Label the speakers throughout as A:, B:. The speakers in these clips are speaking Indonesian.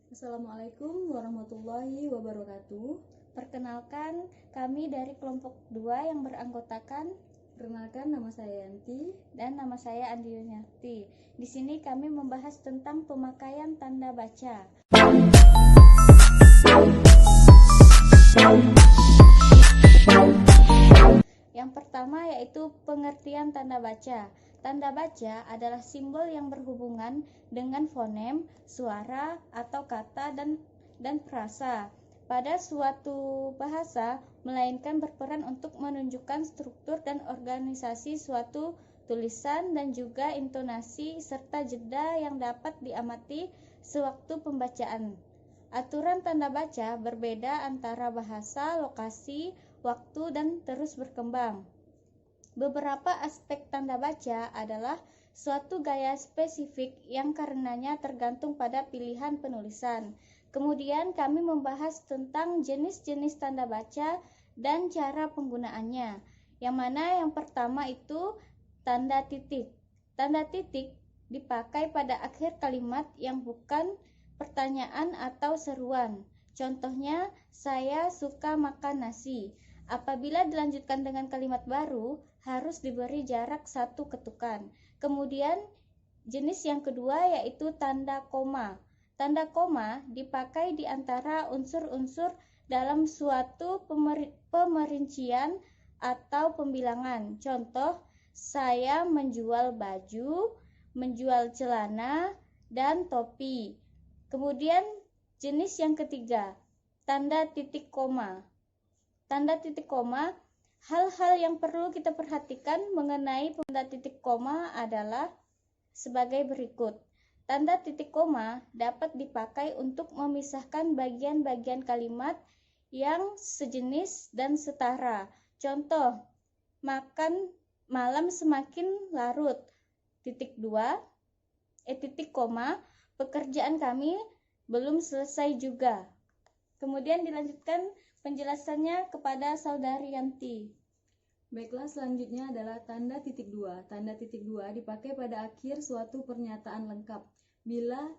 A: Assalamualaikum warahmatullahi wabarakatuh.
B: Perkenalkan, kami dari kelompok 2 yang beranggotakan.
A: Perkenalkan, nama saya Yanti.
B: Dan nama saya Andi Yuniarti. Di sini kami membahas tentang pemakaian tanda baca. Yang pertama yaitu pengertian tanda baca. Tanda baca adalah simbol yang berhubungan dengan fonem, suara, atau kata dan frasa pada suatu bahasa, melainkan berperan untuk menunjukkan struktur dan organisasi suatu tulisan dan juga intonasi serta jeda yang dapat diamati sewaktu pembacaan. Aturan tanda baca berbeda antara bahasa, lokasi, waktu, dan terus berkembang. Beberapa aspek tanda baca adalah suatu gaya spesifik yang karenanya tergantung pada pilihan penulisan. Kemudian kami membahas tentang jenis-jenis tanda baca dan cara penggunaannya. Yang mana yang pertama itu tanda titik. Tanda titik dipakai pada akhir kalimat yang bukan pertanyaan atau seruan. Contohnya, saya suka makan nasi. Apabila dilanjutkan dengan kalimat baru, harus diberi jarak 1 ketukan. Kemudian jenis yang kedua yaitu tanda koma. Tanda koma dipakai di antara unsur-unsur dalam suatu pemerincian atau pembilangan. Contoh, saya menjual baju, menjual celana, dan topi. Kemudian jenis yang ketiga, tanda titik koma. Tanda titik koma, hal-hal yang perlu kita perhatikan mengenai tanda titik koma adalah sebagai berikut. Tanda titik koma dapat dipakai untuk memisahkan bagian-bagian kalimat yang sejenis dan setara. Contoh, makan malam semakin larut. Titik koma, pekerjaan kami belum selesai juga. Kemudian dilanjutkan penjelasannya kepada Saudari Yanti.
A: Baiklah, selanjutnya adalah tanda titik dua. Tanda titik dua dipakai pada akhir suatu pernyataan lengkap bila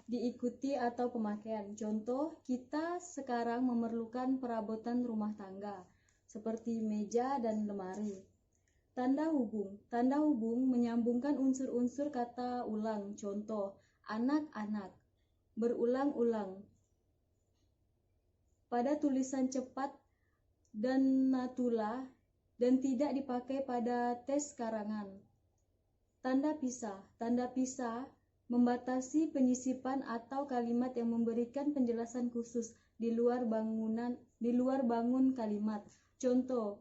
A: diikuti atau pemakaian. Contoh, kita sekarang memerlukan perabotan rumah tangga seperti meja dan lemari. Tanda hubung. Tanda hubung menyambungkan unsur-unsur kata ulang. Contoh, anak-anak, berulang-ulang. Pada tulisan cepat dan natula dan tidak dipakai pada tes karangan. Tanda pisah. Tanda pisah membatasi penyisipan atau kalimat yang memberikan penjelasan khusus di luar bangun kalimat. Contoh,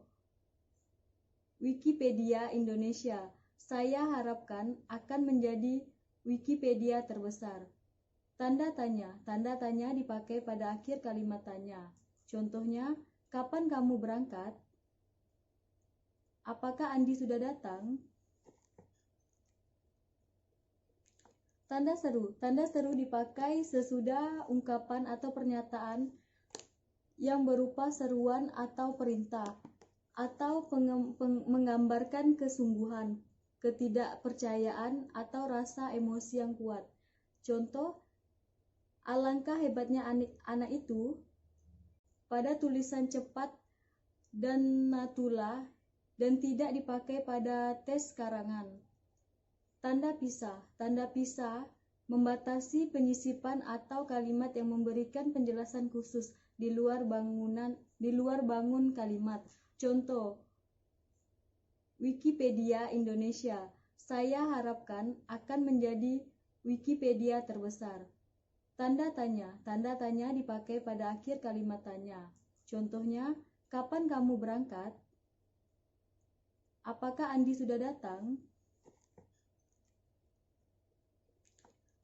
A: Wikipedia Indonesia. Saya harapkan akan menjadi Wikipedia terbesar. Tanda tanya. Tanda tanya dipakai pada akhir kalimat tanya. Contohnya, kapan kamu berangkat? Apakah Andi sudah datang? Tanda seru. Tanda seru dipakai sesudah ungkapan atau pernyataan yang berupa seruan atau perintah, atau menggambarkan kesungguhan, ketidakpercayaan, atau rasa emosi yang kuat. Contoh, alangkah hebatnya anak itu. Pada tulisan cepat dan natula dan tidak dipakai pada tes karangan. Tanda pisah. Tanda pisah membatasi penyisipan atau kalimat yang memberikan penjelasan khusus di luar bangun kalimat. Contoh, Wikipedia Indonesia. Saya harapkan akan menjadi Wikipedia terbesar. Tanda tanya. Tanda tanya dipakai pada akhir kalimat tanya. Contohnya, kapan kamu berangkat? Apakah Andi sudah datang?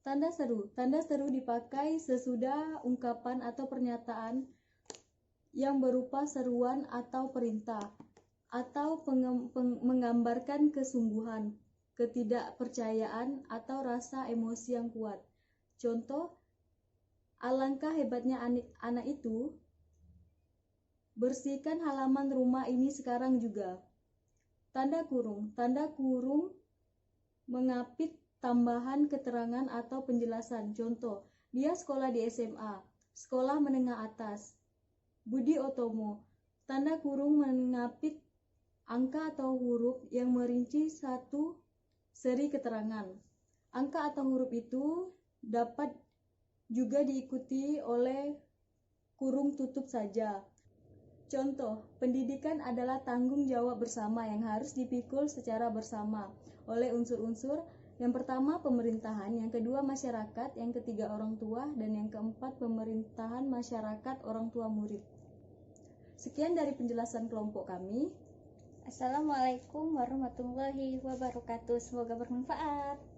A: Tanda seru. Tanda seru dipakai sesudah ungkapan atau pernyataan yang berupa seruan atau perintah, atau menggambarkan kesungguhan, ketidakpercayaan, atau rasa emosi yang kuat. Contoh, alangkah hebatnya anak itu. Bersihkan halaman rumah ini sekarang juga. Tanda kurung. Tanda kurung mengapit tambahan keterangan atau penjelasan. Contoh, Dia sekolah di SMA, sekolah menengah atas. Budi Otomo, tanda kurung mengapit angka atau huruf yang merinci satu seri keterangan. Angka atau huruf itu dapat juga diikuti oleh kurung tutup saja. Contoh, pendidikan adalah tanggung jawab bersama yang harus dipikul secara bersama oleh unsur-unsur. Yang pertama pemerintahan, yang kedua masyarakat, yang ketiga orang tua, dan yang keempat pemerintahan masyarakat orang tua murid. Sekian dari penjelasan kelompok kami.
B: Assalamualaikum warahmatullahi wabarakatuh. Semoga bermanfaat.